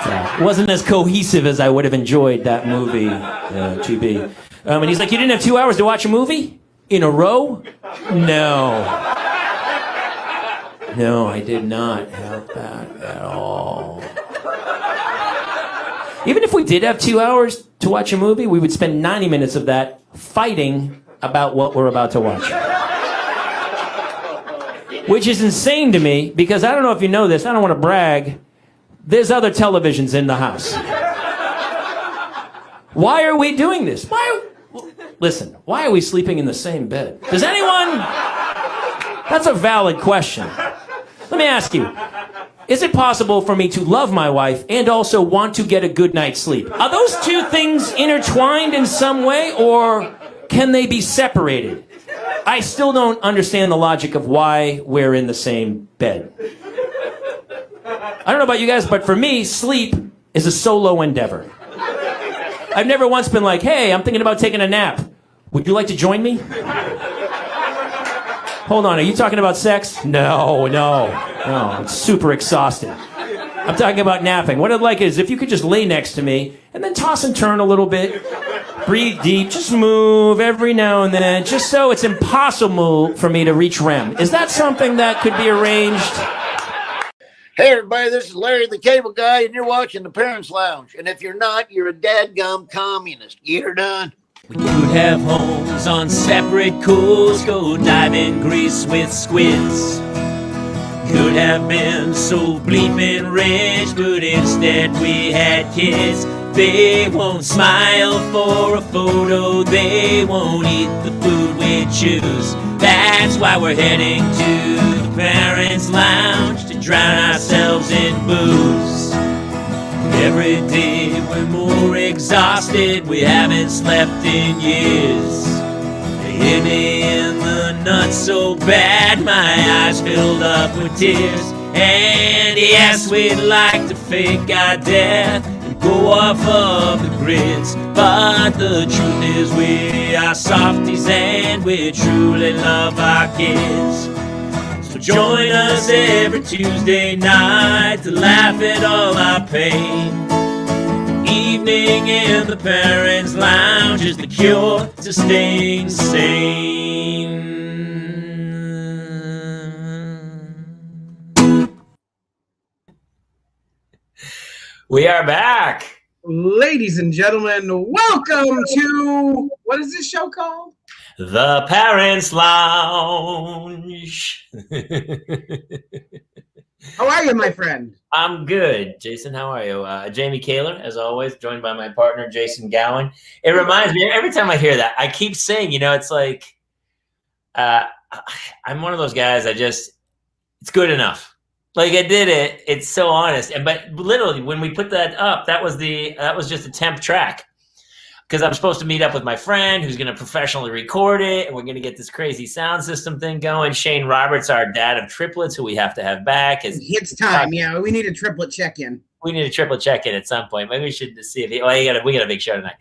It wasn't as cohesive as I would have enjoyed that movie, GB. And he's like, you didn't have 2 hours to watch a movie in a row? No. No, I did not have that at all. Even if we did have 2 hours to watch a movie, we would spend 90 minutes of that fighting about what we're about to watch. Which is insane to me, because I don't know if you know this, I don't want to brag, there's other televisions in the house. Why are we doing this? Listen, why are we sleeping in the same bed? Does anyone... That's a valid question. Let me ask you, is it possible for me to love my wife and also want to get a good night's sleep? Are those two things intertwined in some way, or can they be separated? I still don't understand the logic of why we're in the same bed. I don't know about you guys, but for me, sleep is a solo endeavor. I've never once been like, hey, I'm thinking about taking a nap. Would you like to join me? Hold on, are you talking about sex? No, it's super exhausting. I'm talking about napping. What I'd like is if you could just lay next to me and then toss and turn a little bit. Breathe deep, just move every now and then, just so it's impossible for me to reach REM. Is that something that could be arranged? Hey everybody, this is Larry the Cable Guy, and you're watching the Parents Lounge. And if you're not, you're a dadgum communist. Git-R-Done. We could have homes on separate coasts, go dive in Greece with squids. Could have been so bleeping rich, but instead we had kids. They won't smile for a photo, they won't eat the food we choose. That's why we're heading to the Parents Lounge to drown ourselves in booze. Every day we're more exhausted, we haven't slept in years. They hit me in the nuts so bad, my eyes filled up with tears. And yes, we'd like to fake our death and go off of the grids, but the truth is we are softies and we truly love our kids. So join us every Tuesday night to laugh at all our pain. Evening in the Parents Lounge is the cure to staying sane. We are back. Ladies and gentlemen, welcome to, what is this show called? The Parents Lounge. How are you, my friend? I'm good. Jason, how are you? Jamie Kaler, as always, joined by my partner, Jason Gowin. It reminds me, every time I hear that, I keep saying, it's like, I'm one of those guys, it's good enough. Like, I did it. It's so honest. But literally, when we put that up, that was just a temp track. Because I'm supposed to meet up with my friend who's going to professionally record it, and we're going to get this crazy sound system thing going. Shane Roberts, our dad of triplets, who we have to have back. It's time, yeah. We need a triplet check-in. We need a triple check-in at some point. Maybe we should see if we got a big show tonight.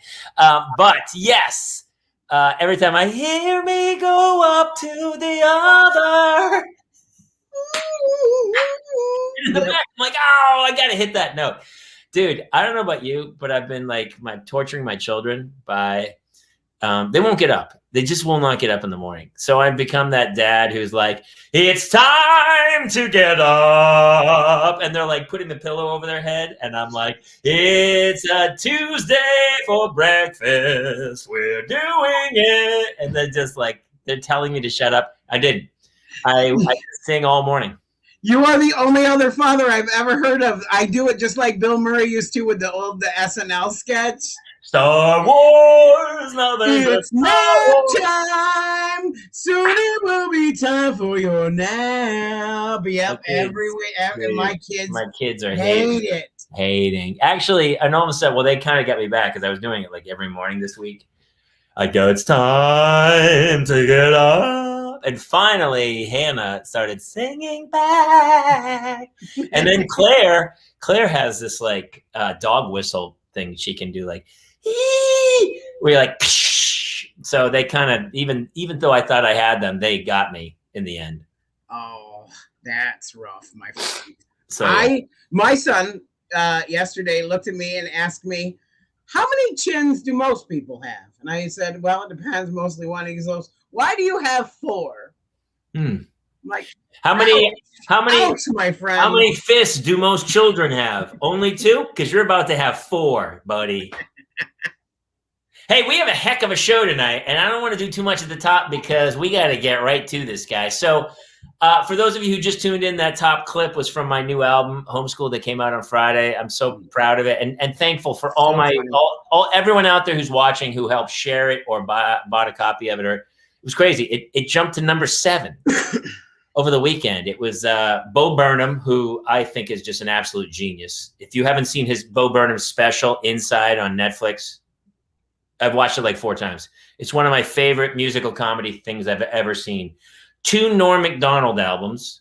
But yes, every time I hear me go up to the other, in the back, I'm like, oh, I got to hit that note. Dude, I don't know about you, but I've been torturing my children by, they won't get up. They just will not get up in the morning. So I've become that dad who's like, it's time to get up. And they're like putting the pillow over their head. And I'm like, it's a Tuesday for breakfast. We're doing it. And they're just like, they're telling me to shut up. I did. I sing all morning. You are the only other father I've ever heard of. I do it just like Bill Murray used to with the SNL sketch. Star Wars, now it's nap time. Soon it will be time for your nap. Yep, my kids are hating. Actually, and all of a sudden, they kind of got me back because I was doing it like every morning this week. I go, it's time to get up. And finally, Hannah started singing back. And then Claire has this dog whistle thing she can do, like, ee! Where you're like, psh! So they kind of, even though I thought I had them, they got me in the end. Oh, that's rough, my friend. So my son yesterday looked at me and asked me, how many chins do most people have? And I said, well, it depends, mostly one. He goes, why do you have 4? I'm like, how many ouch, my friend. How many fists do most children have? Only 2? Because you're about to have 4, buddy. Hey, we have a heck of a show tonight, and I don't want to do too much at the top because we got to get right to this, guy. So for those of you who just tuned in, that top clip was from my new album, Homeschool, that came out on Friday. I'm so proud of it and thankful for all everyone out there who's watching who helped share it or bought a copy of it. Or it was crazy. It jumped to number 7 over the weekend. It was Bo Burnham, who I think is just an absolute genius. If you haven't seen his Bo Burnham special, Inside, on Netflix, I've watched it like 4 times. It's one of my favorite musical comedy things I've ever seen. 2 Norm Macdonald albums,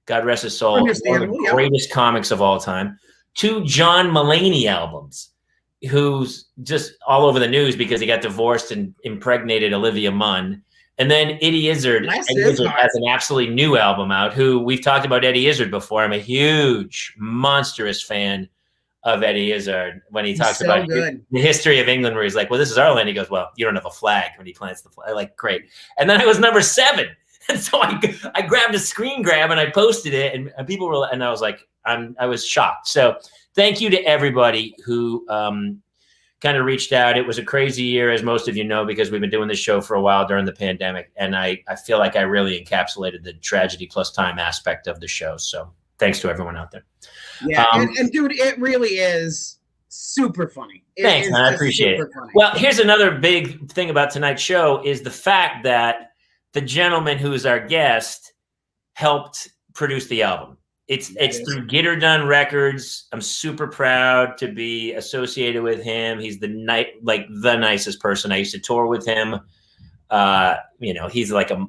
God rest his soul, one of the greatest comics of all time. 2 John Mulaney albums, who's just all over the news because he got divorced and impregnated Olivia Munn. And then Eddie Izzard has an absolutely new album out, who we've talked about Eddie Izzard before. I'm a huge, monstrous fan of Eddie Izzard when he talks about the history of England, where he's like, well, this is our land. He goes, well, you don't have a flag, when he plants the flag. Like, great. And then I was number 7. And so I grabbed a screen grab and I posted it, and people were, and I was like, I was shocked. So thank you to everybody who kind of reached out. It was a crazy year, as most of you know, because we've been doing this show for a while during the pandemic. And I feel like I really encapsulated the tragedy plus time aspect of the show. So thanks to everyone out there. Yeah. And dude, it really is super funny. Thanks, man. I appreciate it. Funny. Well, here's another big thing about tonight's show is the fact that the gentleman who is our guest helped produce the album. It's through Git-R-Done Records. I'm super proud to be associated with him. He's the nicest person. I used to tour with him. He's like a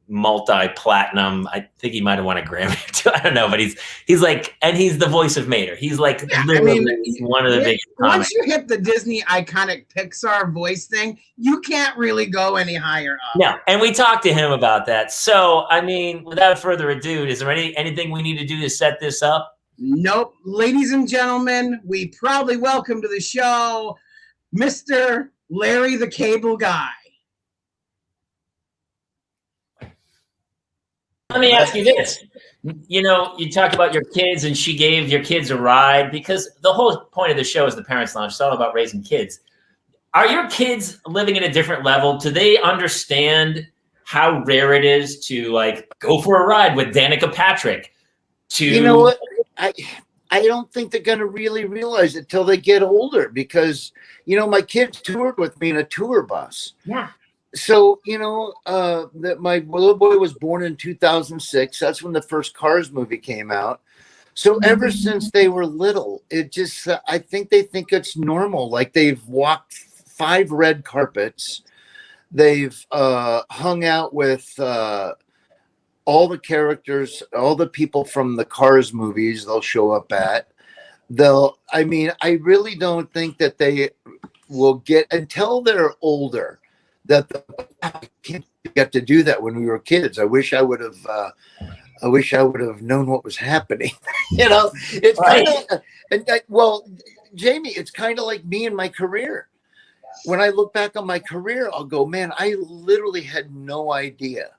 multi-platinum. I think he might have won a Grammy too. I don't know, but he's like, and he's the voice of Mater. He's like literally one of the biggest. Once you hit the Disney iconic Pixar voice thing, you can't really go any higher up. No, and we talked to him about that. So, I mean, without further ado, is there anything we need to do to set this up? Nope. Ladies and gentlemen, we proudly welcome to the show Mr. Larry the Cable Guy. Let me ask you this. You talk about your kids, and she gave your kids a ride, because the whole point of the show is the Parents Lounge. It's all about raising kids. Are your kids living at a different level? Do they understand how rare it is to go for a ride with Danica Patrick? You know what? I don't think they're going to really realize it till they get older, because, my kids toured with me in a tour bus. Yeah. So, that my little boy was born in 2006. That's when the first Cars movie came out. So ever since they were little, it just, I think they think it's normal. Like, they've walked 5 red carpets. They've hung out with all the characters, all the people from the Cars movies they'll show up at. I really don't think that they will get, until they're older, that I can't get to do that when we were kids. I wish I would have known what was happening. It's kind of, Jamie, it's kind of like me and my career. When I look back on my career, I'll go, man, I literally had no idea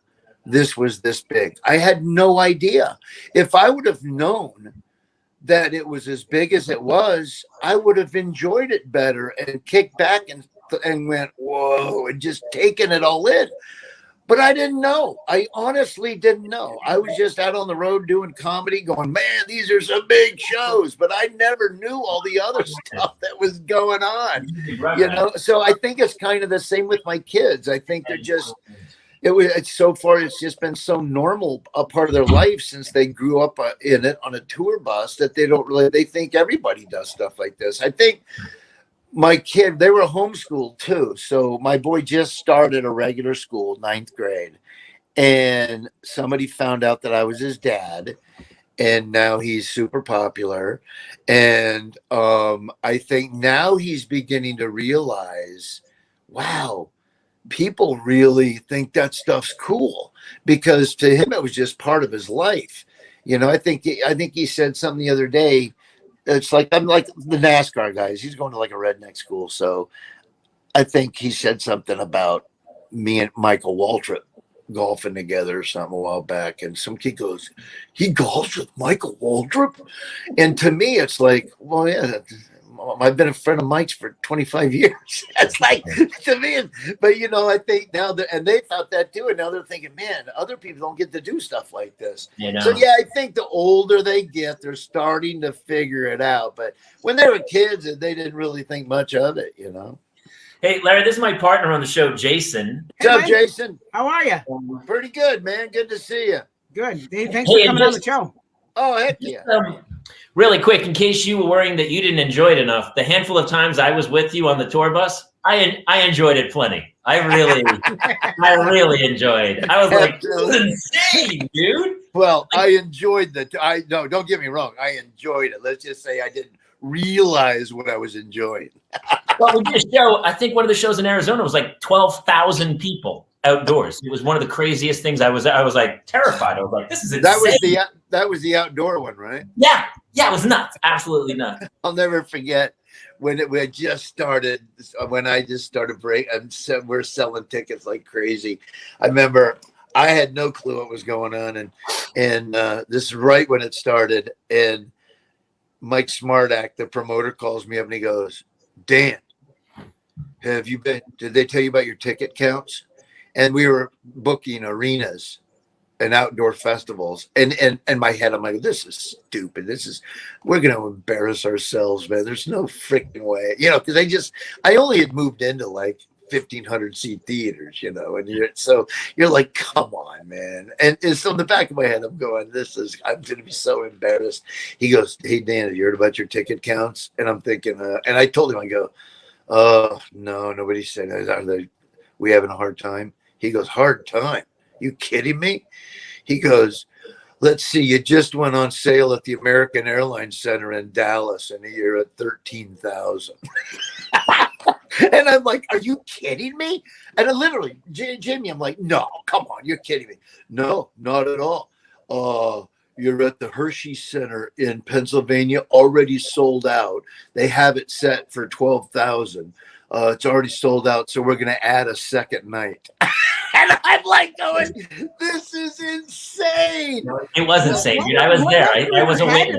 this was this big. I had no idea. If I would have known that it was as big as it was, I would have enjoyed it better and kicked back and went, whoa, and just taken it all in. But I didn't know. I honestly didn't know. I was just out on the road doing comedy going, man, these are some big shows. But I never knew all the other stuff that was going on. So I think it's kind of the same with my kids. I think they're just, so far, it's just been so normal a part of their life since they grew up in it on a tour bus that they think everybody does stuff like this. I think my kid, they were homeschooled too. So my boy just started a regular school, 9th grade. And somebody found out that I was his dad. And now he's super popular. And I think now he's beginning to realize, wow, people really think that stuff's cool. Because to him, it was just part of his life. I think he said something the other day. It's like I'm like the NASCAR guys. He's going to like a redneck school, so I think he said something about me and Michael Waltrip golfing together or something a while back, and some kid goes, "He golfs with Michael Waltrip," and to me, it's like, well, yeah. I've been a friend of Mike's for 25 years. That's like to me, but I think now that, and they thought that too, and now they're thinking, man, other people don't get to do stuff like this. So yeah, I think the older they get, they're starting to figure it out. But when they were kids, they didn't really think much of it, Hey, Larry, this is my partner on the show, Jason. What's up, Jason? How are you? Pretty good, man. Good to see you. Good. Dave, thanks for coming on the show. Oh, heck yeah. Really quick, in case you were worrying that you didn't enjoy it enough, the handful of times I was with you on the tour bus, I enjoyed it plenty. I really enjoyed. I was like, this is insane, dude. Well, I enjoyed no, don't get me wrong. I enjoyed it. Let's just say I didn't realize what I was enjoying. Well, we did a show. I think one of the shows in Arizona was like 12,000 people outdoors. It was one of the craziest things. I was like terrified. I was like, this is insane. That was the outdoor one, right? Yeah, it was nuts. Absolutely nuts. I'll never forget when we just started. When I just started we're selling tickets like crazy. I remember I had no clue what was going on, and this is right when it started. And Mike Smartack, the promoter, calls me up and he goes, "Dan, did they tell you about your ticket counts?" And we were booking arenas and outdoor festivals. And in my head, I'm like, this is stupid. We're going to embarrass ourselves, man. There's no freaking way, because I only had moved into like 1,500 seat theaters, and you're like, come on, man. And so in the back of my head, I'm going, I'm going to be so embarrassed. He goes, "Hey, Dan, have you heard about your ticket counts?" And I'm thinking, and I told him, I go, no, nobody said that. Are we having a hard time? He goes, "Hard time? You kidding me?" He goes, "Let's see, you just went on sale at the American Airlines Center in Dallas, and you're at 13,000. And I'm like, "Are you kidding me?" And I literally, Jimmy, I'm like, "No, come on, you're kidding me." "No, not at all. You're at the Hershey Center in Pennsylvania, already sold out. They have it set for 12,000. It's already sold out, so we're going to add a second night." And I'm like going, this is insane. It was insane, dude. I was there. I was awake.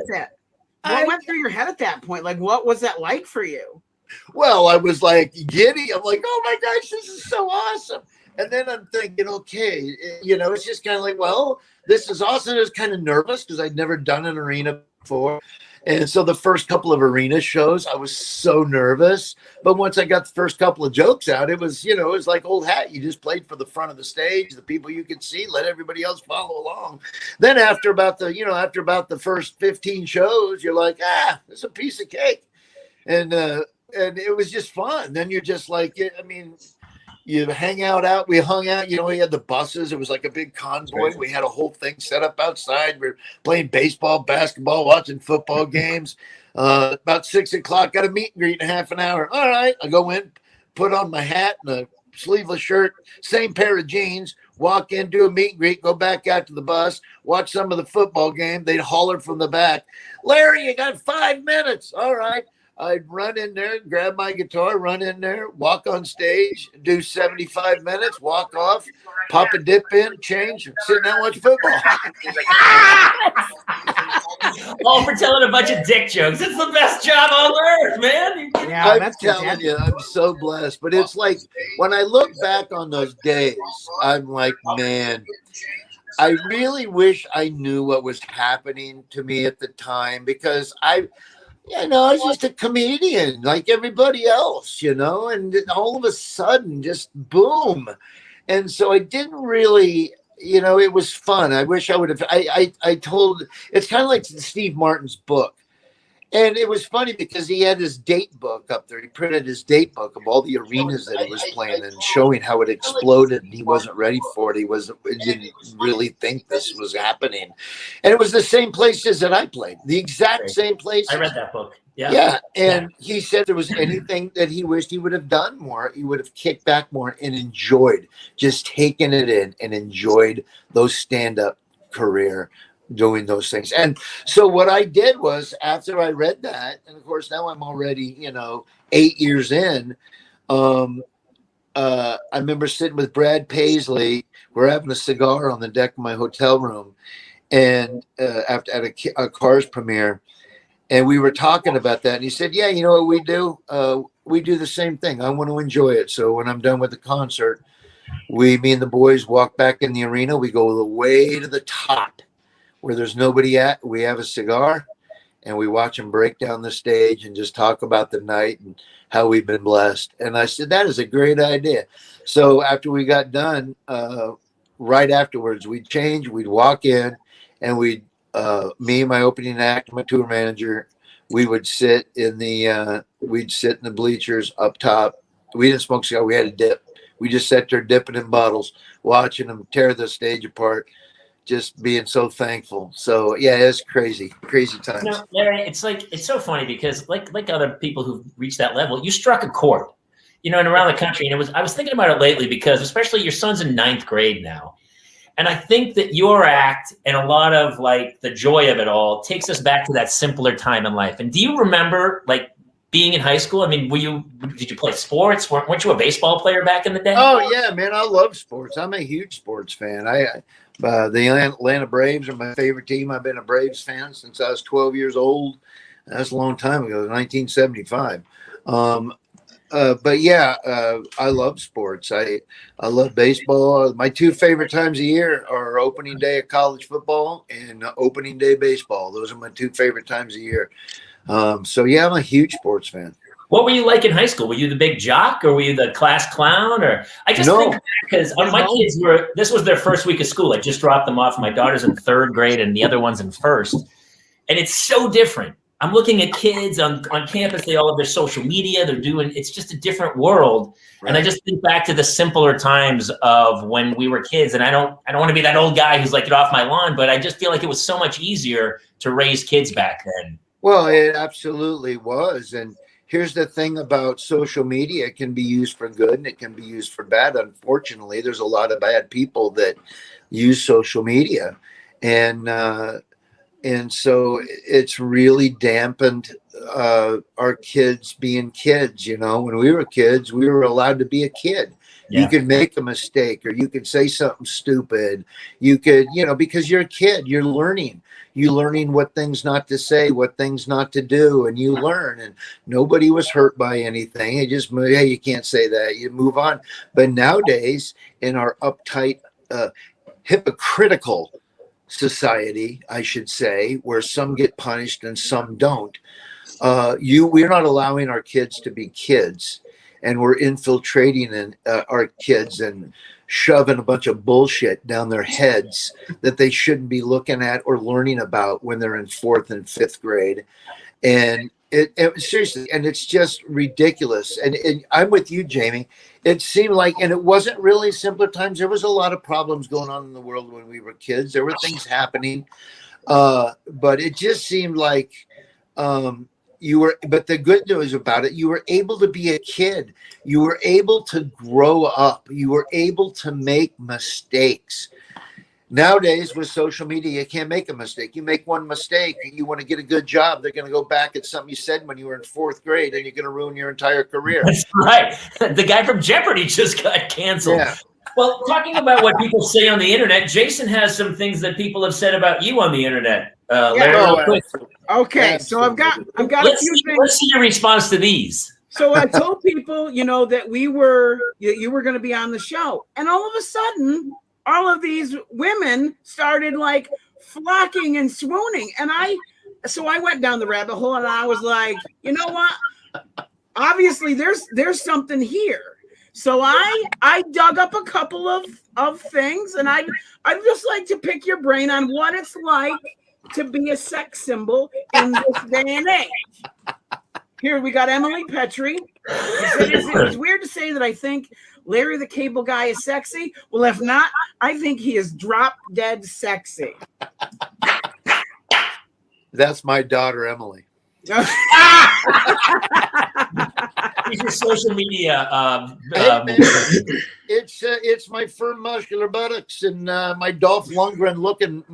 What went through your head at that point? Like, what was that like for you? Well, I was like giddy. I'm like, oh my gosh, this is so awesome. And then I'm thinking, okay, it's just kind of like, well, this is awesome. I was kind of nervous because I'd never done an arena before. And so the first couple of arena shows, I was so nervous. But once I got the first couple of jokes out, it was like old hat. You just played for the front of the stage, the people you could see, let everybody else follow along. Then after about the first 15 shows, you're like, it's a piece of cake. And it was just fun. Then you're just like, you hang out. We hung out, we had the buses. It was like a big convoy. We had a whole thing set up outside. We were playing baseball, basketball, watching football games. About 6 o'clock, got a meet and greet in half an hour. All right. I go in, put on my hat and a sleeveless shirt, same pair of jeans, walk in, do a meet and greet, go back out to the bus, watch some of the football game. They'd holler from the back, "Larry, you got 5 minutes." All right. I'd run in there, grab my guitar, run in there, walk on stage, do 75 minutes, walk off, pop a dip in, change, sit down, watch football. All for telling a bunch of dick jokes. It's the best job on earth, man. Yeah, I'm telling you, I'm so blessed. But it's like when I look back on those days, I'm like, man, I really wish I knew what was happening to me at the time, because I was just a comedian like everybody else, and all of a sudden just boom. And so I didn't really, it was fun. I wish I would have, I told, it's kind of like Steve Martin's book. And it was funny because he had his date book up there. He printed his date book of all the arenas that he was playing and showing how it exploded. And he wasn't ready for it. He didn't really think this was happening. And it was the same places that I played, the exact same places. I read that book. Yeah. Yeah. And he said there was anything that he wished he would have done more. He would have kicked back more and enjoyed just taking it in and enjoyed those stand-up career doing those things. And so what I did was, after I read that, and of course now I'm already, 8 years in, I remember sitting with Brad Paisley. We're having a cigar on the deck of my hotel room, and after at a Cars premiere, and we were talking about that. And he said, "Yeah, you know what we do? We do the same thing. I want to enjoy it. So when I'm done with the concert, me and the boys walk back in the arena. We go the way to the top where there's nobody at. We have a cigar, and we watch them break down the stage and just talk about the night and how we've been blessed." And I said, that is a great idea. So after we got done, right afterwards, we'd change, we'd walk in, and me and my opening act, my tour manager, we would sit in the bleachers up top. We didn't smoke cigar. We had a dip. We just sat there dipping in bottles, watching them tear the stage apart, just being so thankful. So yeah, it's crazy times. No, Larry, it's so funny because like other people who've reached that level, you struck a chord, and around the country. And I was thinking about it lately because especially your son's in 9th grade now. And I think that your act and a lot of the joy of it all takes us back to that simpler time in life. And do you remember being in high school? I mean, did you play sports? Weren't you a baseball player back in the day? Oh yeah, man. I love sports. I'm a huge sports fan. The Atlanta Braves are my favorite team. I've been a Braves fan since I was 12 years old. That's a long time ago, 1975. But yeah, I love sports. I love baseball. My 2 favorite times a year are opening day of college football and opening day baseball. Those are my 2 favorite times a year. So yeah, I'm a huge sports fan. What were you like in high school? Were you the big jock, or were you the class clown? Or I just think because my kids this was their first week of school. I just dropped them off. My daughter's in 3rd grade and the other one's in 1st. And it's so different. I'm looking at kids on campus. They all have their social media. It's just a different world. Right. And I just think back to the simpler times of when we were kids. And I don't want to be that old guy who's like, get off my lawn, but I just feel like it was so much easier to raise kids back then. Well, it absolutely was. And here's the thing about social media. It can be used for good and it can be used for bad. Unfortunately, there's a lot of bad people that use social media. And so it's really dampened our kids being kids. When we were kids, we were allowed to be a kid. Yeah. You could make a mistake or you could say something stupid. You could, because you're a kid, you're learning. You're learning what things not to say, what things not to do, and you learn. And nobody was hurt by anything. It just, hey, you can't say that. You move on. But nowadays, in our uptight, hypocritical society, I should say, where some get punished and some don't, we're not allowing our kids to be kids, and we're infiltrating our kids and shoving a bunch of bullshit down their heads that they shouldn't be looking at or learning about when they're in 4th and 5th grade. And it seriously, and it's just ridiculous. And I'm with you, Jamie. It seemed like, and it wasn't really simpler times. There was a lot of problems going on in the world when we were kids. There were things happening, but it just seemed like but the good news about it, you were able to be a kid. You were able to grow up. You were able to make mistakes. Nowadays, with social media, you can't make a mistake. You make one mistake, and you want to get a good job, they're going to go back at something you said when you were in 4th grade, and you're going to ruin your entire career. That's right. The guy from Jeopardy just got canceled. Yeah. Well, talking about what people say on the internet, Jason has some things that people have said about you on the internet. Larry, okay, so I've got a few things. Let's see your response to these. So I told people, that you were going to be on the show, and all of a sudden, all of these women started flocking and swooning, and so I went down the rabbit hole, and I was like, you know what? Obviously, there's something here. So I dug up a couple of things, and I'd just like to pick your brain on what it's like to be a sex symbol in this day and age. Here we got Emily Petrie. It's weird to say that I think Larry the Cable Guy is sexy. Well, if not, I think he is drop dead sexy. That's my daughter, Emily. He's your social media. It's it's my firm muscular buttocks and my Dolph Lundgren looking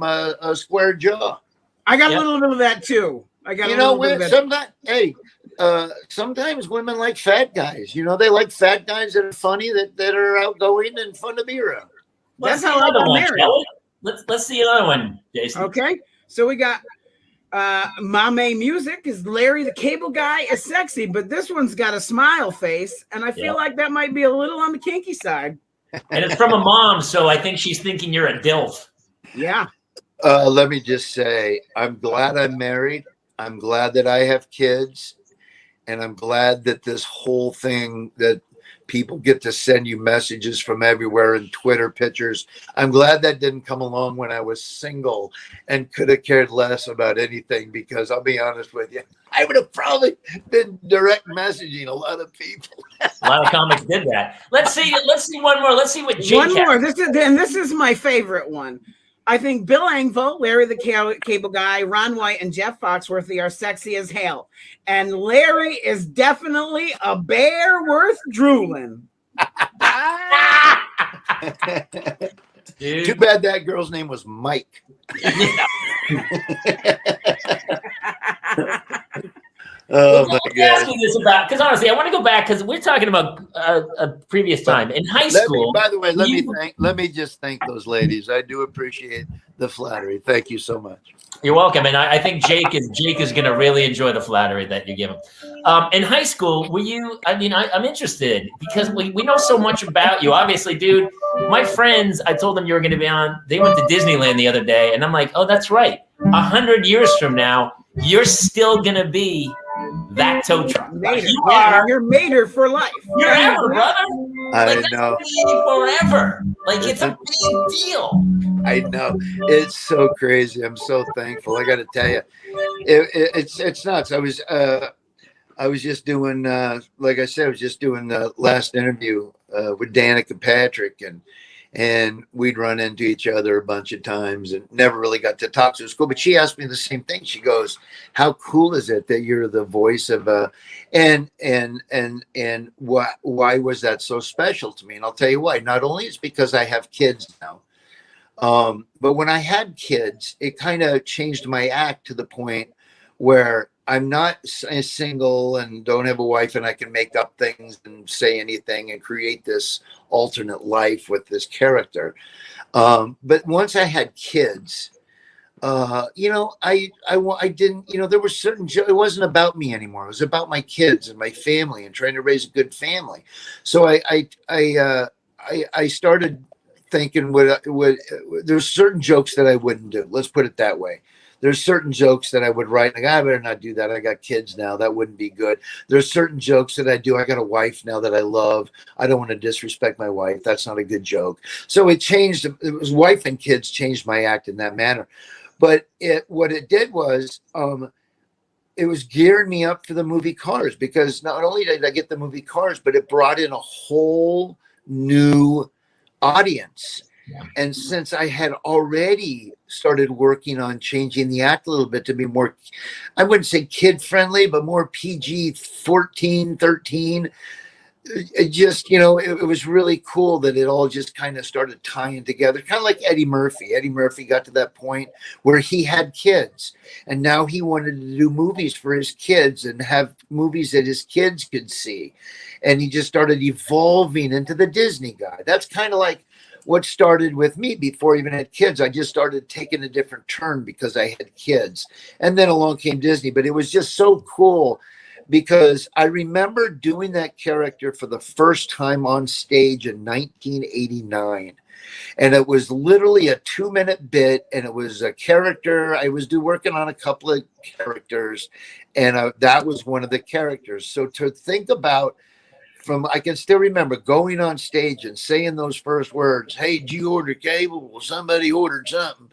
square jaw. I got a little bit of that too. I got a little bit of that. Sometimes women like fat guys. You know, they like fat guys that are funny, that are outgoing and fun to be around. That's how I got married. Let's see another one, Jason. Okay, so we got Mame Music is Larry the Cable Guy is sexy, but this one's got a smile face, and I feel like that might be a little on the kinky side. And it's from a mom, so I think she's thinking you're a DILF. Yeah. Let me just say, I'm glad I'm married. I'm glad that I have kids, and I'm glad that this whole thing that people get to send you messages from everywhere and Twitter pictures. I'm glad that didn't come along when I was single and could have cared less about anything, because I'll be honest with you, I would have probably been direct messaging a lot of people. A lot of comics did that. Let's see one more. Let's see what Jake One more. This is my favorite one. I think Bill Engvall, Larry the Cable Guy, Ron White, and Jeff Foxworthy are sexy as hell. And Larry is definitely a bear worth drooling. Too bad that girl's name was Mike. Oh my God! Because honestly, I want to go back because we're talking about a previous time in high school. By the way, let me just thank those ladies. I do appreciate the flattery. Thank you so much. You're welcome, and I think Jake is going to really enjoy the flattery that you give him. In high school, were you? I mean, I'm interested because we know so much about you. Obviously, dude, my friends, I told them you were going to be on. They went to Disneyland the other day, and I'm like, oh, that's right. 100 years from now, you're still going to be that tow truck. You're Mater for life. You're ever, brother. I know. Forever. Like, it's a big deal. I know. It's so crazy. I'm so thankful. I got to tell you, it's nuts. I was just doing, like I said, I was just doing the last interview with Danica Patrick, and we'd run into each other a bunch of times and never really got to talk. So it was cool. But she asked me the same thing. She goes, how cool is it that you're the voice of and why was that so special to me? And I'll tell you why. Not only is because I have kids now, but when I had kids, it kind of changed my act to the point where I'm not single and don't have a wife and I can make up things and say anything and create this alternate life with this character. But once I had kids, I didn't, there were certain, it wasn't about me anymore. It was about my kids and my family and trying to raise a good family. So I started thinking there's certain jokes that I wouldn't do. Let's put it that way. There's certain jokes that I would write. Like, I better not do that. I got kids now. That wouldn't be good. There's certain jokes that I do. I got a wife now that I love. I don't want to disrespect my wife. That's not a good joke. So it changed. It was wife and kids changed my act in that manner. But what it did was it was gearing me up for the movie Cars, because not only did I get the movie Cars, but it brought in a whole new audience. Yeah. And since I had already started working on changing the act a little bit to be more, I wouldn't say kid friendly, but more PG 14, 13, it just, it was really cool that it all just kind of started tying together. Kind of like Eddie Murphy. Eddie Murphy got to that point where he had kids and now he wanted to do movies for his kids and have movies that his kids could see. And he just started evolving into the Disney guy. That's kind of like what started with me before I even had kids. I just started taking a different turn because I had kids. And then along came Disney. But it was just so cool because I remember doing that character for the first time on stage in 1989. And it was literally a 2-minute bit. And it was a character. I was working on a couple of characters. And that was one of the characters. So to think about, I can still remember going on stage and saying those first words, hey, did you order cable? Well, somebody ordered something.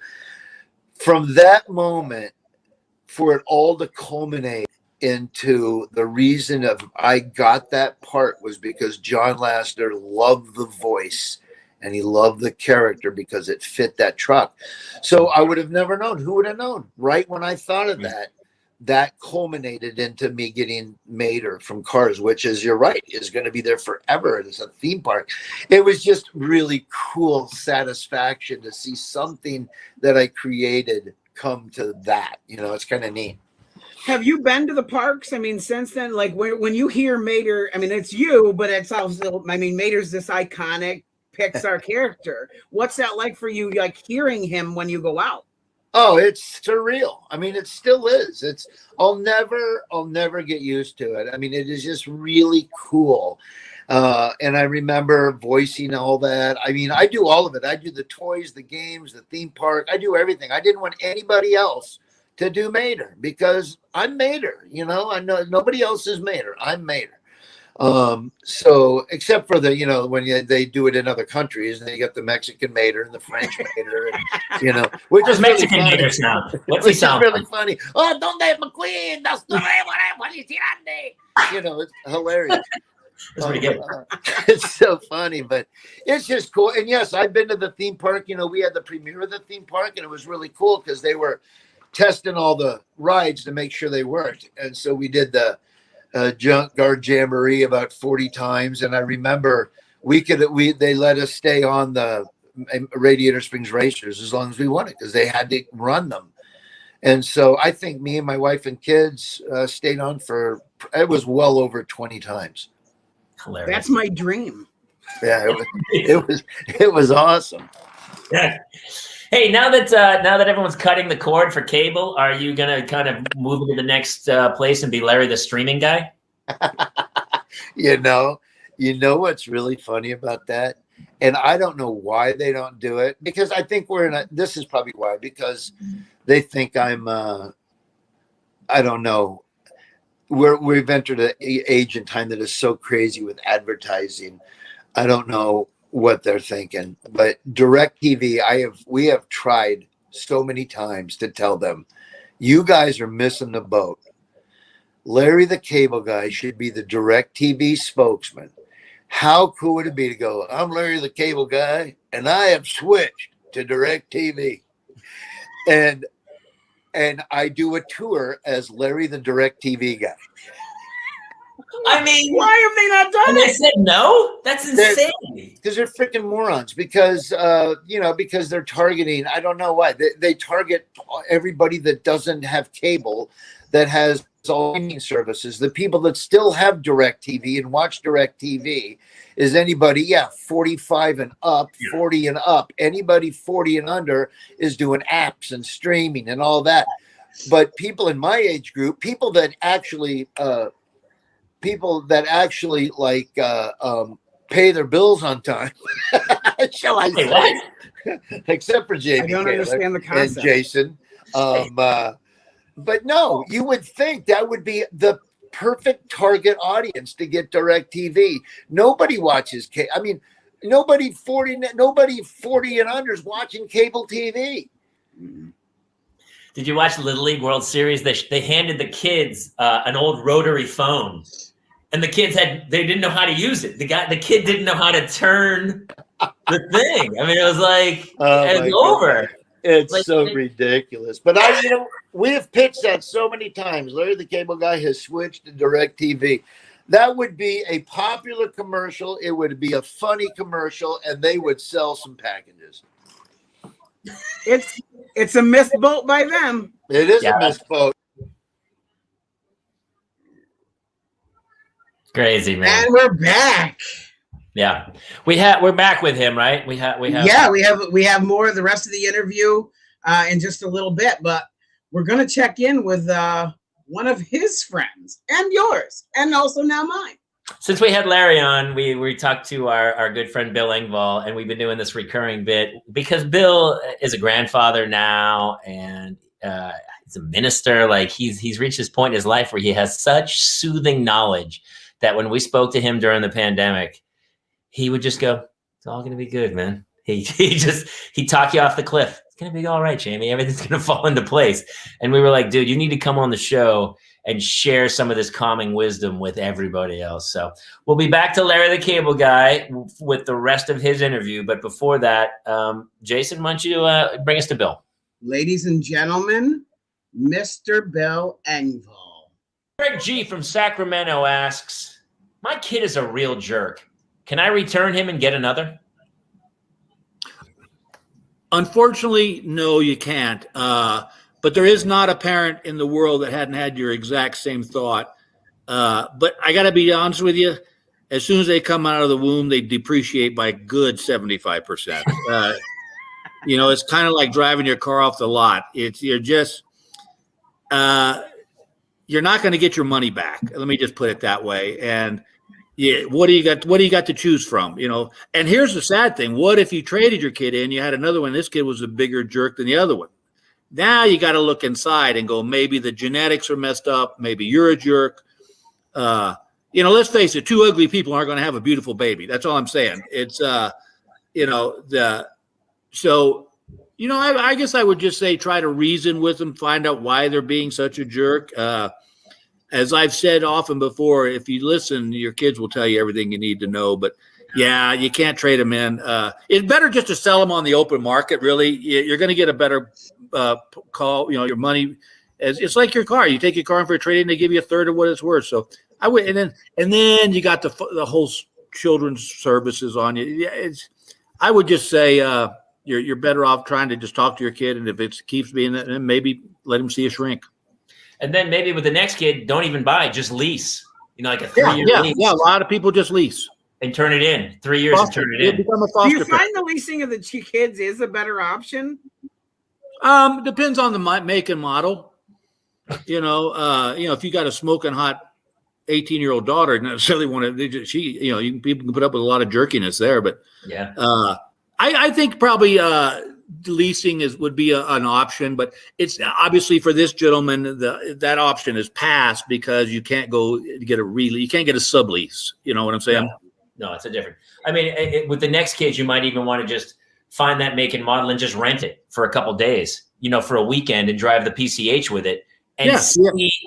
From that moment, for it all to culminate into the reason of I got that part was because John Lasseter loved the voice and he loved the character because it fit that truck. So I would have never known. Who would have known? Right when I thought of that, that culminated into me getting Mater from Cars, which is, you're right, is going to be there forever. It's a theme park. It was just really cool satisfaction to see something that I created come to that. You know, it's kind of neat. Have you been to the parks? I mean, since then, like when you hear Mater, I mean, it's you, but it's also, I mean, Mater's this iconic Pixar character. What's that like for you, like hearing him when you go out? Oh, it's surreal. I mean, it still is. I'll never get used to it. I mean, it is just really cool. And I remember voicing all that. I mean, I do all of it. I do the toys, the games, the theme park. I do everything. I didn't want anybody else to do Mater because I'm Mater, you know. I know nobody else is Mater. I'm Mater. So except for the, you know, when they do it in other countries, and they get the Mexican Mater and the French Mater, and, you know, which is Mexican really Mater sound. What's which he sound? is really funny. Oh, donde McQueen? You know, it's hilarious. That's pretty good. It's so funny, but it's just cool. And yes, I've been to the theme park. You know, we had the premiere of the theme park, and it was really cool because they were testing all the rides to make sure they worked. And so we did the Junkyard Jamboree about 40 times, and I remember they let us stay on the Radiator Springs Racers as long as we wanted because they had to run them. And so I think me and my wife and kids stayed on for, it was well over 20 times. Hilarious. That's my dream. Yeah, it was awesome. Yeah. Hey, now that everyone's cutting the cord for cable, are you gonna kind of move into the next place and be Larry the streaming guy? You know what's really funny about that, and I don't know why they don't do it, because I think this is probably why, because they think I'm I don't know. We've entered an age and time that is so crazy with advertising. I don't know what they're thinking, but DirecTV, we have tried so many times to tell them, you guys are missing the boat. Larry the Cable Guy should be the DirecTV spokesman. How cool would it be to go, I'm Larry the Cable Guy, and I have switched to DirecTV. And I do a tour as Larry the DirecTV Guy. I mean, why have they not done and it? they said no? That's insane. Because they're freaking morons. Because because they're targeting. I don't know why they target everybody that doesn't have cable, that has all streaming services. The people that still have DirecTV and watch DirecTV is anybody, 45 and up, 40 and up. Anybody 40 and under is doing apps and streaming and all that. But people in my age group, people that actually like pay their bills on time. Shall I say? Except for Jamie, I don't Kaler understand the concept. and Jason. But no, you would think that would be the perfect target audience to get DirecTV. Nobody watches I mean, nobody 40 and under is watching cable TV. Did you watch the Little League World Series? They handed the kids an old rotary phone, and the kids they didn't know how to use it. The kid didn't know how to turn the thing. I mean, it was like it's over. It's like, so ridiculous. But we have pitched that so many times. Larry the Cable Guy has switched to DirecTV. That would be a popular commercial. It would be a funny commercial, and they would sell some packages. It's a missed boat by them. It is a missed boat. Crazy, man. And we're back. Yeah, we're back with him, right? We have. Yeah, we have more of the rest of the interview in just a little bit, but we're gonna check in with one of his friends and yours, and also now mine. Since we had Larry on, we talked to our good friend Bill Engvall, and we've been doing this recurring bit because Bill is a grandfather now, and he's a minister. Like he's reached this point in his life where he has such soothing knowledge that when we spoke to him during the pandemic, he would just go, "It's all going to be good, man." He'd talk you off the cliff. It's going to be all right, Jamie. Everything's going to fall into place. And we were like, dude, you need to come on the show and share some of this calming wisdom with everybody else. So we'll be back to Larry the Cable Guy with the rest of his interview. But before that, Jason, why don't you bring us to Bill? Ladies and gentlemen, Mr. Bill Engvall. Greg G from Sacramento asks, my kid is a real jerk. Can I return him and get another? Unfortunately, no, you can't. But there is not a parent in the world that hadn't had your exact same thought. But I got to be honest with you. As soon as they come out of the womb, they depreciate by a good 75%. It's kind of like driving your car off the lot. You're not going to get your money back. Let me just put it that way. And yeah, what do you got? What do you got to choose from? And here's the sad thing. What if you traded your kid in, you had another one, this kid was a bigger jerk than the other one? Now you got to look inside and go, maybe the genetics are messed up. Maybe you're a jerk. Let's face it, two ugly people aren't going to have a beautiful baby. That's all I'm saying. It's, I guess I would just say, try to reason with them, find out why they're being such a jerk. As I've said often before, if you listen, your kids will tell you everything you need to know. But yeah, you can't trade them in. It's better just to sell them on the open market. Really, you're going to get a better call. Your money. It's like your car. You take your car in for a trade-in, they give you a third of what it's worth. So I would, and then you got the whole children's services on you. Yeah, I would just say you're better off trying to just talk to your kid, and if it keeps being that, then maybe let him see a shrink. And then maybe with the next kid, don't even buy, just lease. Like a 3-year lease. Yeah, a lot of people just lease. And turn it in. 3 years and turn it in. Do you find the leasing of the kids is a better option? Depends on the make and model. If you got a smoking hot 18-year-old daughter, necessarily people can put up with a lot of jerkiness there. But yeah, I think probably leasing would be an option, but it's obviously for this gentleman that option is passed because you can't go get you can't get a sublease. You know what I'm saying? No, it's a different. I mean, with the next kids, you might even want to just find that make and model and just rent it for a couple days, for a weekend, and drive the PCH with it and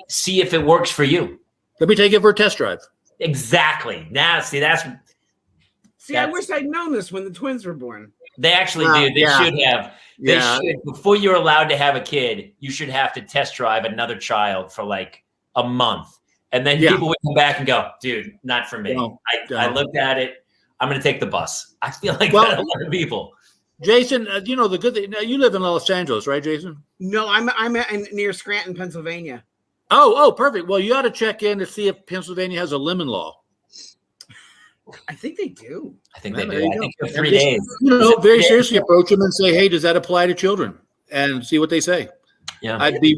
see if it works for you. Let me take it for a test drive. Exactly. Now, I wish I'd known this when the twins were born. They actually do. They should have. They should. Before you're allowed to have a kid, you should have to test drive another child for like a month. And then people would come back and go, dude, not for me. I looked at it. I'm going to take the bus. I feel like that a lot of people. Jason, the good thing, you live in Los Angeles, right, Jason? No, I'm near Scranton, Pennsylvania. Oh, perfect. Well, you ought to check in to see if Pennsylvania has a lemon law. I think they do. I think they do. I think for 3 days. Very seriously approach them and say, hey, does that apply to children? And see what they say. Yeah. You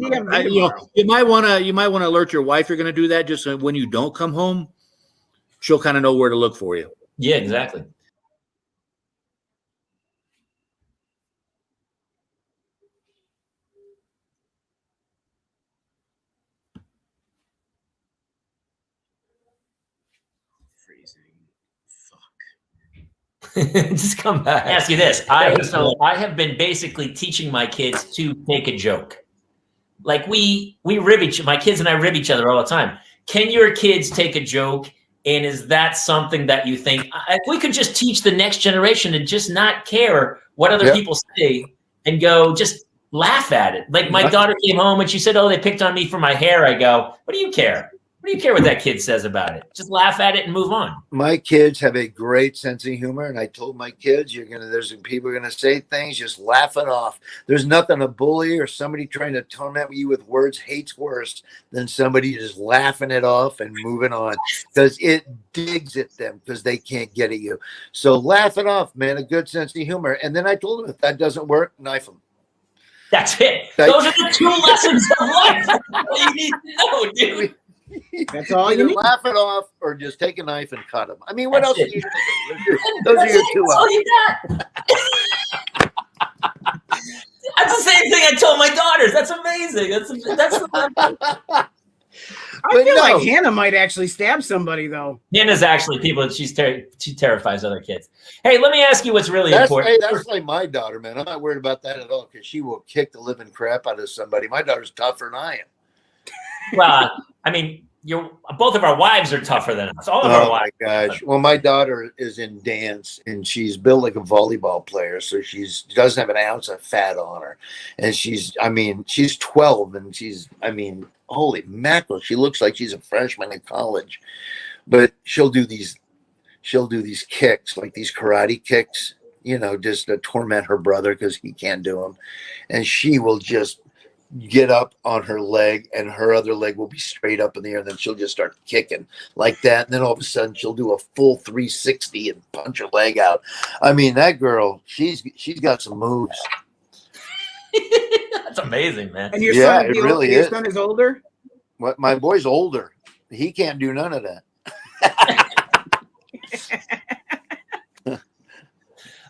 might want to alert your wife you're going to do that, just so when you don't come home, she'll kind of know where to look for you. Yeah, exactly. Just come back. Ask you this. I have been basically teaching my kids to take a joke. Like my kids and I rib each other all the time. Can your kids take a joke? And is that something that you think if we could just teach the next generation to just not care what other people say and go just laugh at it? Like my daughter came home and she said, "Oh, they picked on me for my hair." I go, "What do you care? What do you care what that kid says about it? Just laugh at it and move on." My kids have a great sense of humor, and I told my kids, there's people are gonna say things, just laugh it off. There's nothing a bully or somebody trying to torment you with words hates worse than somebody just laughing it off and moving on, because it digs at them because they can't get at you. So laugh it off, man. A good sense of humor. And then I told them, if that doesn't work, knife them. That's it. Those are the 2 lessons of life. You need to know, dude. That's all you need. Laugh it off or just take a knife and cut them. I mean, what else do you think? Those are your 2 options. That's the same thing I told my daughters. That's amazing. That's I feel like Hannah might actually stab somebody, though. Hannah's actually she terrifies other kids. Hey, let me ask you what's really important. Hey, that's like my daughter, man. I'm not worried about that at all because she will kick the living crap out of somebody. My daughter's tougher than I am. Well, I mean, both of our wives are tougher than us. All of our Oh wives. my gosh. Well, my daughter is in dance and she's built like a volleyball player. So she doesn't have an ounce of fat on her. And she's 12 and holy mackerel. She looks like she's a freshman in college, but she'll do these kicks, like these karate kicks, just to torment her brother because he can't do them. And she will just get up on her leg and her other leg will be straight up in the air. And then she'll just start kicking like that. And then all of a sudden she'll do a full 360 and punch her leg out. I mean, that girl, she's got some moves. That's amazing, man. And your Yeah, son, it really your is. son is older? What? My boy's older. He can't do none of that.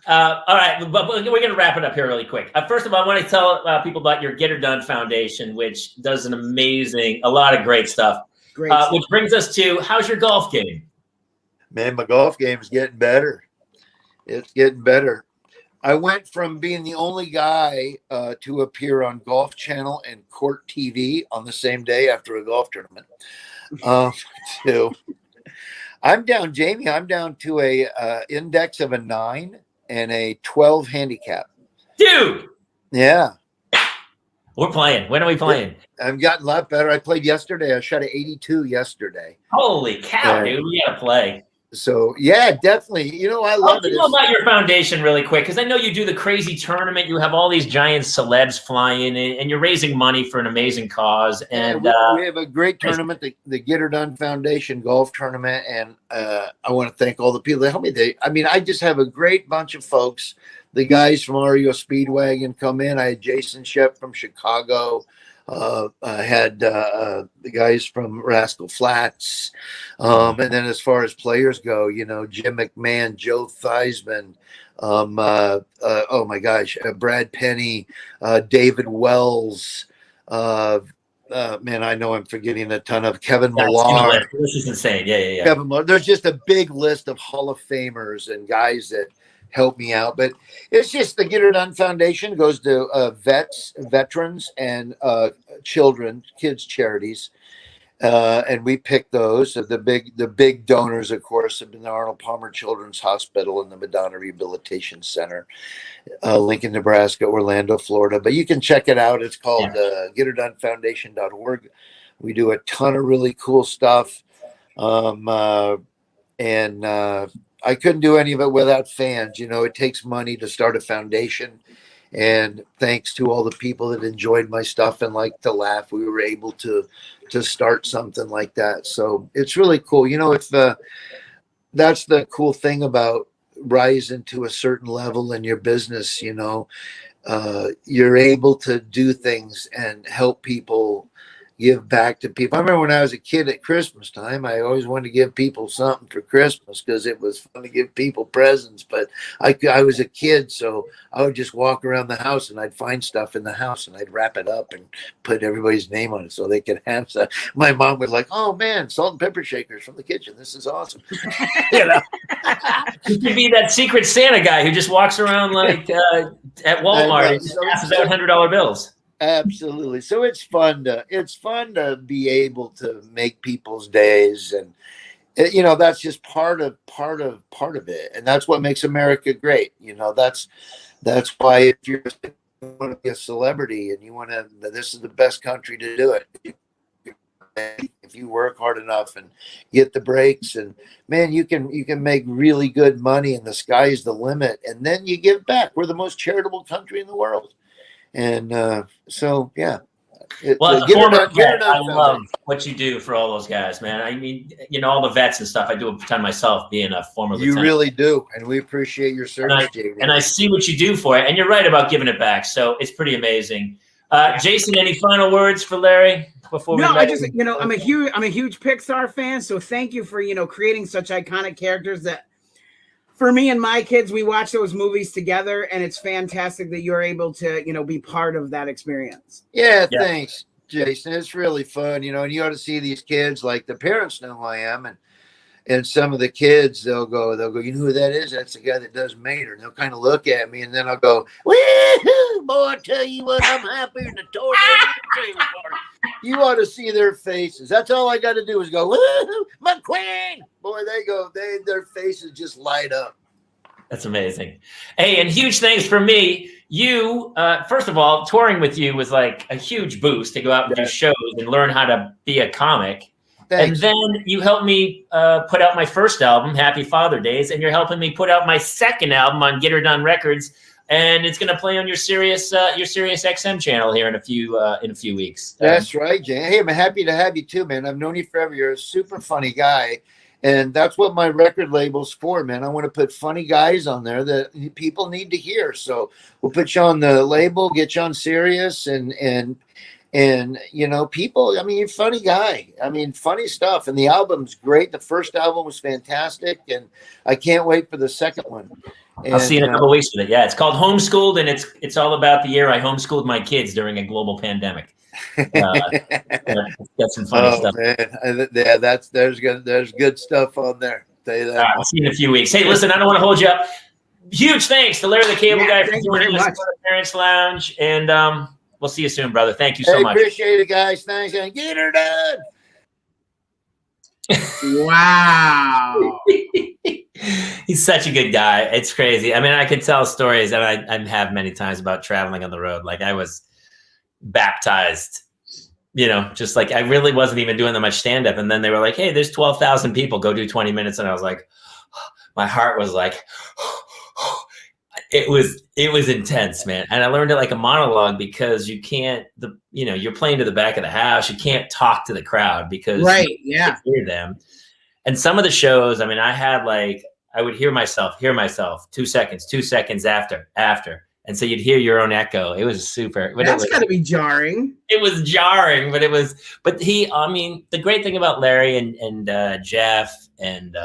All right, but we're going to wrap it up here really quick. First of all, I want to tell people about your Git-R-Done Foundation, which does a lot of great stuff. Which brings us to, how's your golf game? Man, my golf game is getting better. It's getting better. I went from being the only guy to appear on Golf Channel and Court TV on the same day after a golf tournament. I'm down, Jamie. I'm down to a index of a 9 and a 12 handicap. Dude. Yeah. We're playing. When are we playing? I've gotten a lot better. I played yesterday. I shot an 82 yesterday. Holy cow, dude. We got to play. So, yeah, definitely. I love it. Tell about your foundation really quick, because I know you do the crazy tournament. You have all these giant celebs flying in, and you're raising money for an amazing cause. And we have a great tournament, the Git-R-Done Foundation golf tournament. And I want to thank all the people that helped me. I just have a great bunch of folks. The guys from REO Speedwagon come in. I had Jason Shep from Chicago. I had the guys from Rascal Flats. And then as far as players go, Jim McMahon, Joe Theismann, oh my gosh, Brad Penny, David Wells, man, I know I'm forgetting a ton of Kevin Millar. This is insane. Yeah. Kevin Millar. There's just a big list of Hall of Famers and guys that help me out. But it's just the Git-R-Done Foundation goes to veterans and kids charities. And we pick those. The big donors, of course, have been the Arnold Palmer Children's Hospital and the Madonna Rehabilitation Center, Lincoln, Nebraska, Orlando, Florida. But you can check it out. It's called Git-R-Donefoundation.org. We do a ton of really cool stuff. I couldn't do any of it without fans. It takes money to start a foundation. And thanks to all the people that enjoyed my stuff and like to laugh, we were able to start something like that. So it's really cool. That's the cool thing about rising to a certain level in your business. You're able to do things and help people, give back to people. I remember when I was a kid at Christmas time, I always wanted to give people something for Christmas because it was fun to give people presents. But I was a kid, so I would just walk around the house and I'd find stuff in the house and I'd wrap it up and put everybody's name on it so they could have stuff. My mom was like, "Oh man, salt and pepper shakers from the kitchen. This is awesome." You could be that secret Santa guy who just walks around like at Walmart and passes out $100 bills. Absolutely. So it's fun to be able to make people's days, and that's just part of it, and that's what makes America great. That's why if you want to be a celebrity and you want to, this is the best country to do it. If you work hard enough and get the breaks, and man, you can make really good money, and the sky's the limit, and then you give back. We're the most charitable country in the world. And so, yeah. I love what you do for all those guys, man. I mean, all the vets and stuff. I do a ton myself, being a former lieutenant. You really do, and we appreciate your service, Jamie. And I see what you do for it, and you're right about giving it back. So it's pretty amazing. Jason, any final words for Larry before we? No, I just, I'm a huge Pixar fan. So thank you for creating such iconic characters that. For me and my kids, we watch those movies together, and it's fantastic that you're able to, be part of that experience. Yeah, thanks, Jason. It's really fun, and you ought to see these kids. Like the parents know who I am, and some of the kids, they'll go, you know who that is? That's the guy that does Mater. And they'll kind of look at me, and then I'll go, woo-hoo, boy, I tell you what, I'm happier than a tornado. You ought to see their faces. That's all I got to do is go, woo, my queen. Boy, their faces just light up. That's amazing. Hey, and huge thanks for me. You, first of all, touring with you was like a huge boost to go out and do shows and learn how to be a comic. Thanks. And then you helped me put out my first album, Happy Father Days, and you're helping me put out my second album on Git-R-Done Records, and it's going to play on your Sirius XM channel here in a few weeks. That's right, Jay. Hey, I'm happy to have you too, man. I've known you forever. You're a super funny guy, and that's what my record label's for, man. I want to put funny guys on there that people need to hear. So we'll put you on the label, get you on Sirius, and you know, people, I mean, you're a funny guy. I mean, funny stuff. And the album's great. The first album was fantastic. And I can't wait for the second one. And, I'll see you in a couple of weeks with it. Yeah, it's called Homeschooled, and it's all about the year I homeschooled my kids during a global pandemic. That's some funny stuff. Man. Yeah, there's good stuff on there. I'll tell you that. I'll see you in a few weeks. Hey, listen, I don't want to hold you up. Huge thanks to Larry the Cable Guy for joining us at the Parents Lounge. And we'll see you soon, brother. Thank you so much. Appreciate it, guys. Thanks, and get her done. Wow. He's such a good guy. It's crazy. I mean, I could tell stories, and I have many times about traveling on the road. Like I was baptized, you know, just like I really wasn't even doing that much stand-up. And then they were like, hey, there's 12,000 people. Go do 20 minutes. And I was like, my heart was like, it was intense, man. And I learned it like a monologue because you can't, you're playing to the back of the house. You can't talk to the crowd because you can't hear them. And some of the shows, I mean, I would hear myself 2 seconds after. And so you'd hear your own echo. It was super. That's got to be jarring. It was jarring, but the great thing about Larry and Jeff and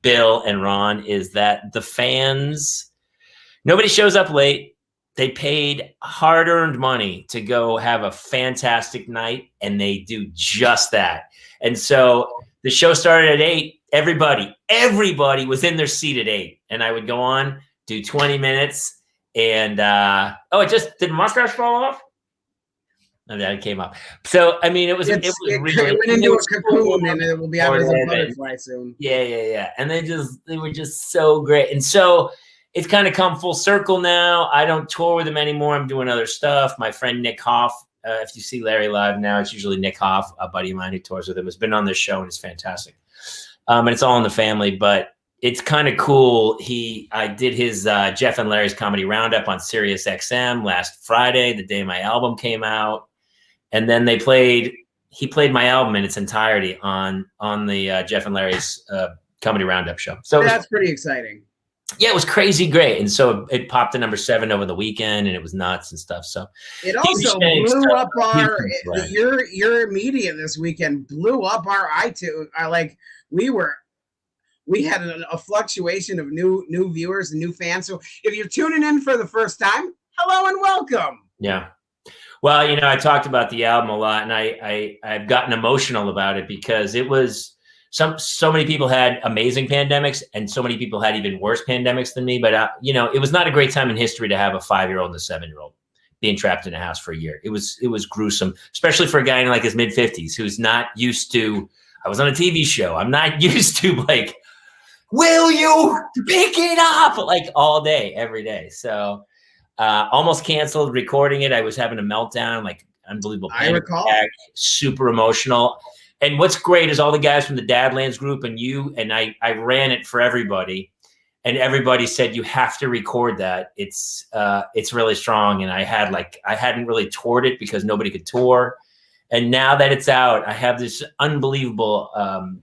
Bill and Ron is that the fans, nobody shows up late. They paid hard-earned money to go have a fantastic night, and they do just that. And so the show started at 8. Everybody was in their seat at 8. And I would go on, do 20 minutes, and did mustache fall off? No, that came up. So I mean, it went into a cocoon, and it will be out as a butterfly soon. Yeah. And they were just so great. And so it's kind of come full circle now. I don't tour with them anymore. I'm doing other stuff. My friend Nick Hoff, if you see Larry live now, it's usually Nick Hoff, a buddy of mine who tours with him, has been on this show, and it's fantastic. And it's all in the family, but it's kind of cool. I did his Jeff and Larry's Comedy Roundup on Sirius XM last Friday, the day my album came out. And then he played my album in its entirety on the Jeff and Larry's Comedy Roundup show. So that's pretty exciting. Yeah, it was crazy great. And so it popped to number 7 over the weekend, and it was nuts and stuff. So it also blew up your media this weekend, blew up our iTunes. We had a fluctuation of new viewers and new fans. So if you're tuning in for the first time, hello and welcome. Yeah. Well, I talked about the album a lot, and I've gotten emotional about it because it was so many people had amazing pandemics, and so many people had even worse pandemics than me. But it was not a great time in history to have a 5-year-old and a 7-year-old being trapped in a house for a year. It was gruesome, especially for a guy in like his mid-50s who's not used to. I was on a TV show. I'm not used to like, will you pick it up like all day, every day. So almost canceled recording it. I was having a meltdown, like unbelievable. I recall. Super emotional. And what's great is all the guys from the Dadlands group and you, and I ran it for everybody, and everybody said, you have to record that. It's really strong. And I hadn't really toured it because nobody could tour. And now that it's out, I have this unbelievable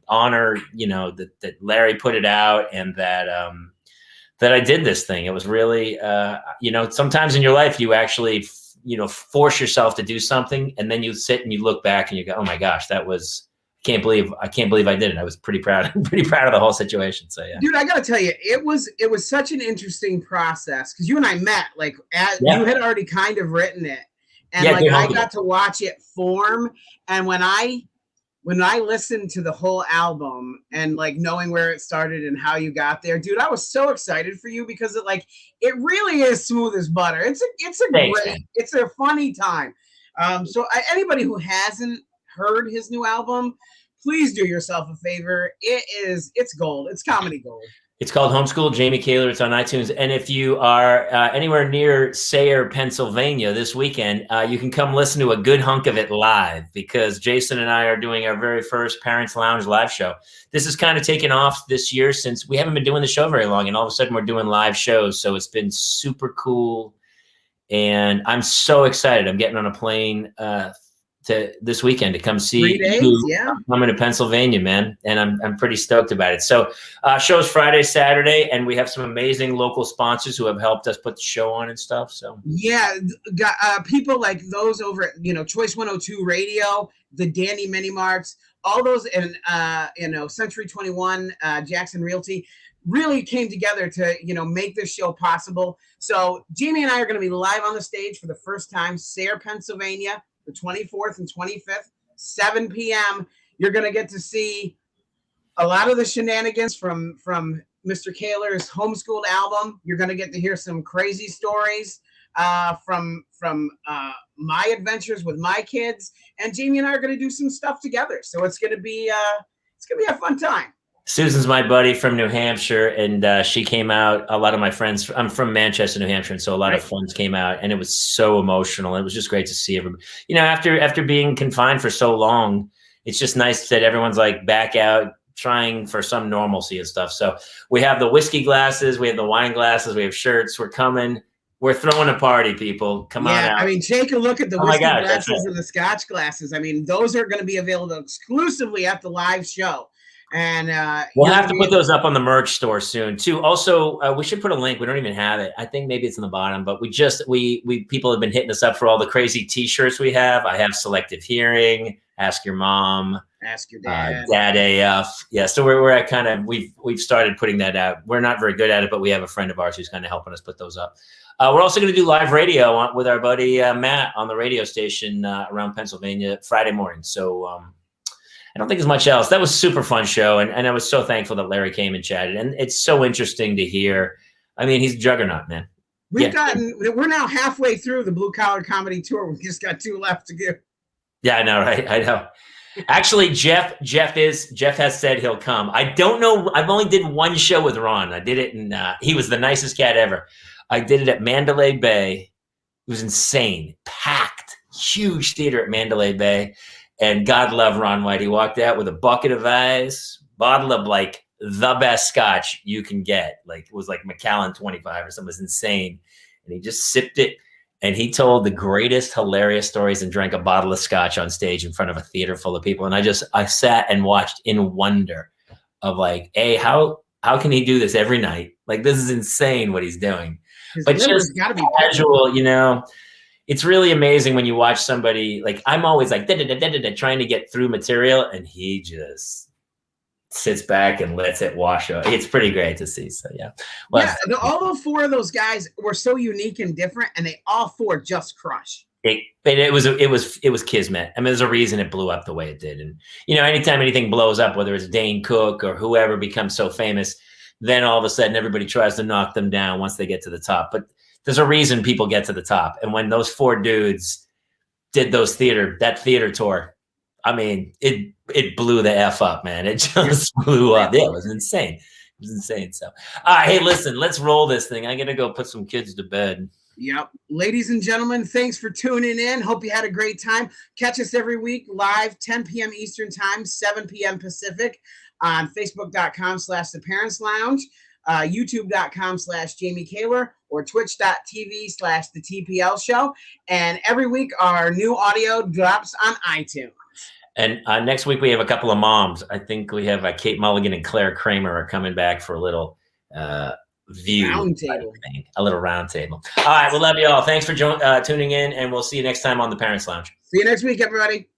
honor, that Larry put it out, and that I did this thing. It was really, sometimes in your life you actually, force yourself to do something, and then you sit and you look back and you go, oh my gosh, I can't believe I did it. I was pretty proud of the whole situation. So yeah, dude, I gotta tell you, it was such an interesting process because you and I met you had already kind of written it. And I got to watch it form. And when I when I listened to the whole album and like knowing where it started and how you got there, dude, I was so excited for you because it really is smooth as butter. It's a Thanks, great, man. it's a funny time. Anybody who hasn't heard his new album, please do yourself a favor. It's gold. It's comedy gold. It's called Homeschool, Jamie Kaler. It's on iTunes. And if you are anywhere near Sayre, Pennsylvania this weekend, you can come listen to a good hunk of it live because Jason and I are doing our very first Parents Lounge live show. This is kind of taken off this year since we haven't been doing the show very long. And all of a sudden we're doing live shows. So it's been super cool. And I'm so excited. I'm getting on a plane to this weekend to come see 3 days, you. yeah. I'm coming to Pennsylvania, man, and I'm pretty stoked about it. So show's Friday, Saturday, and we have some amazing local sponsors who have helped us put the show on and stuff. So yeah, people like those over at Choice 102 Radio, the Danny Mini Marts, all those, and Century 21, Jackson Realty, really came together to make this show possible. So Jamie and I are going to be live on the stage for the first time, Sayre, Pennsylvania, the 24th and 25th, 7 p.m. You're going to get to see a lot of the shenanigans from Mr. Kaler's Homeschooled album. You're going to get to hear some crazy stories from my adventures with my kids. And Jamie and I are going to do some stuff together. So it's going to be a fun time. Susan's my buddy from New Hampshire, and she came out. A lot of my friends, I'm from Manchester, New Hampshire, and so a lot of friends came out, and it was so emotional. It was just great to see everybody. After being confined for so long, it's just nice that everyone's like back out trying for some normalcy and stuff. So we have the whiskey glasses, we have the wine glasses, we have shirts. We're coming. We're throwing a party, people. Come on out. I mean, take a look at the whiskey glasses and the scotch glasses. I mean, those are going to be available exclusively at the live show. And we'll have to put those up on the merch store soon too. Also, we should put a link. We don't even have it. I think maybe it's in the bottom, but we people have been hitting us up for all the crazy t-shirts we have. I have Selective Hearing, Ask Your Mom, Ask Your Dad, Dad AF. Yeah. So we're at kind of, we've started putting that out. We're not very good at it, but we have a friend of ours who's kind of helping us put those up. We're also going to do live radio with our buddy Matt on the radio station around Pennsylvania Friday morning. So, I don't think there's much else. That was a super fun show. And I was so thankful that Larry came and chatted. And it's so interesting to hear. I mean, he's a juggernaut, man. We're now halfway through the Blue Collar Comedy Tour. We just got 2 left to give. Yeah, I know, right? I know. Actually, Jeff has said he'll come. I don't know. I've only did one show with Ron. I did it and he was the nicest cat ever. I did it at Mandalay Bay. It was insane. Packed. Huge theater at Mandalay Bay. And God love Ron White. He walked out with a bucket of ice, bottle of like the best scotch you can get. Like it was like Macallan 25 or something. It was insane. And he just sipped it. And he told the greatest hilarious stories and drank a bottle of scotch on stage in front of a theater full of people. And I sat and watched in wonder of like, hey, how can he do this every night? Like, this is insane what he's doing. But just casual, it's really amazing when you watch somebody like I'm always like trying to get through material, and he just sits back and lets it wash over. It's pretty great to see. So yeah, all 4 of those guys were so unique and different, and they all 4 just crush. It was kismet. I mean, there's a reason it blew up the way it did. And anytime anything blows up, whether it's Dane Cook or whoever becomes so famous, then all of a sudden everybody tries to knock them down once they get to the top. But there's a reason people get to the top. And when those 4 dudes did that theater tour, I mean, it blew the F up, man. It just blew up. Yeah, it was insane. It was insane. So, hey, listen, let's roll this thing. I'm going to go put some kids to bed. Yep. Ladies and gentlemen, thanks for tuning in. Hope you had a great time. Catch us every week live, 10 p.m. Eastern time, 7 p.m. Pacific on Facebook.com/The Parents Lounge. YouTube.com/Jamie Kaler or Twitch.tv/The TPL Show. And every week our new audio drops on iTunes. And next week we have a couple of moms. I think we have Kate Mulligan and Claire Kramer are coming back for a little roundtable. A little roundtable. All right, we love you all. Thanks for tuning in, and we'll see you next time on the Parents Lounge. See you next week, everybody.